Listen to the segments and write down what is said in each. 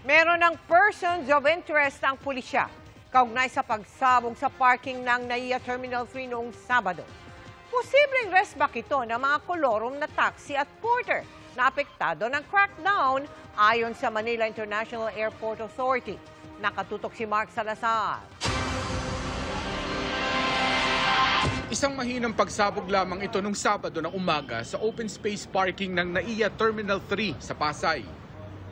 Meron ng persons of interest ang pulisya kaugnay sa pagsabog sa parking ng NAIA Terminal 3 noong Sabado. Posibleng resback ito ng mga kolorum na taxi at porter na apektado ng crackdown ayon sa Manila International Airport Authority. Nakatutok si Mark Salazar. Isang mahinang pagsabog lamang ito nung Sabado ng umaga sa open space parking ng NAIA Terminal 3 sa Pasay.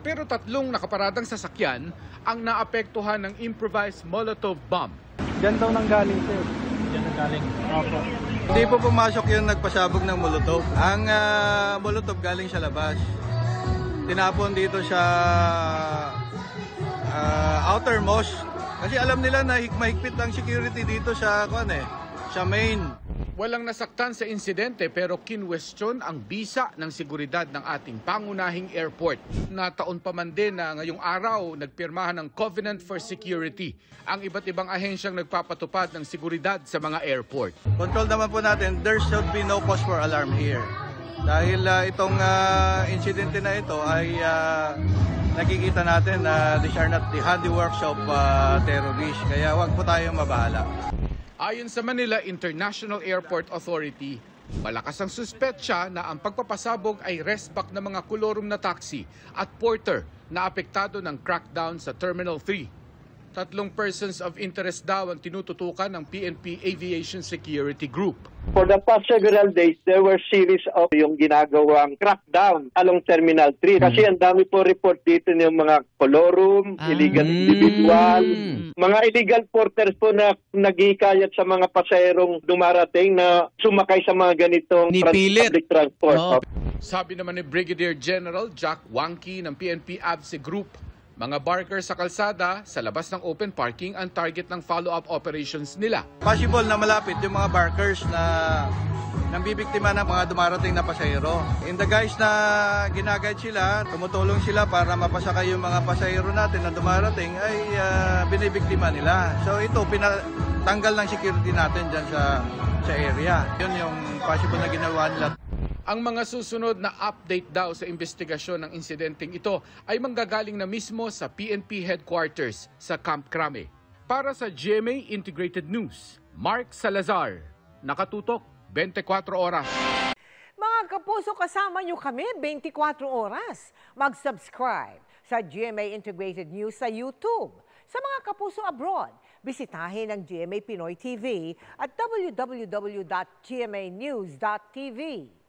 Pero tatlong nakaparadang sasakyan ang naapektuhan ng improvised Molotov bomb. Diyan daw nanggaling, sir. Diyan nanggaling. Opo. Hindi po pumasok yung nagpasabog ng Molotov. Ang Molotov galing sa labas. Tinapon dito sa outermost. Kasi alam nila na mahigpit ang security dito sa main. Walang nasaktan sa insidente pero kinwestiyon ang bisa ng seguridad ng ating pangunahing airport. Nataon pa man din na ngayong araw nagpirmahan ng Covenant for Security ang iba't ibang ahensyang nagpapatupad ng seguridad sa mga airport. Control naman po natin, there should be no cause for alarm here. Dahil itong insidente na ito ay nakikita natin na these are not the handiworks of terrorists. Kaya wag po tayong mabahala. Ayon sa Manila International Airport Authority, malakas ang suspetsya na ang pagpapasabog ay resback ng mga kolorum na taxi at porter na apektado ng crackdown sa Terminal 3. Tatlong persons of interest daw ang tinututukan ng PNP Aviation Security Group. For the past several days, there were series of yung ginagawang crackdown along Terminal 3. Kasi ang dami po report dito ng mga kolorum, illegal individual, mga illegal porters po na naghihikayat sa mga pasaherong dumarating na sumakay sa mga ganitong public transport. Sabi naman ni Brigadier General Jack Wangki ng PNP AVSE Group, mga barkers sa kalsada sa labas ng open parking ang target ng follow-up operations nila. Possible na malapit yung mga barkers na nambibiktima ng mga dumarating na pasahero. In the guise na ginaguide sila, tumutulong sila para mapasakay yung mga pasahero natin na dumarating ay binibiktima nila. So ito, pinatanggal ng security natin dyan sa area. Yun yung possible na ginawa nila. Ang mga susunod na update daw sa investigasyon ng insidenteng ito ay manggagaling na mismo sa PNP headquarters sa Camp Crame. Para sa GMA Integrated News, Mark Salazar, nakatutok 24 oras. Mga kapuso, kasama nyo kami 24 oras. Mag-subscribe sa GMA Integrated News sa YouTube. Sa mga kapuso abroad, bisitahin ang GMA Pinoy TV at www.gmanews.tv.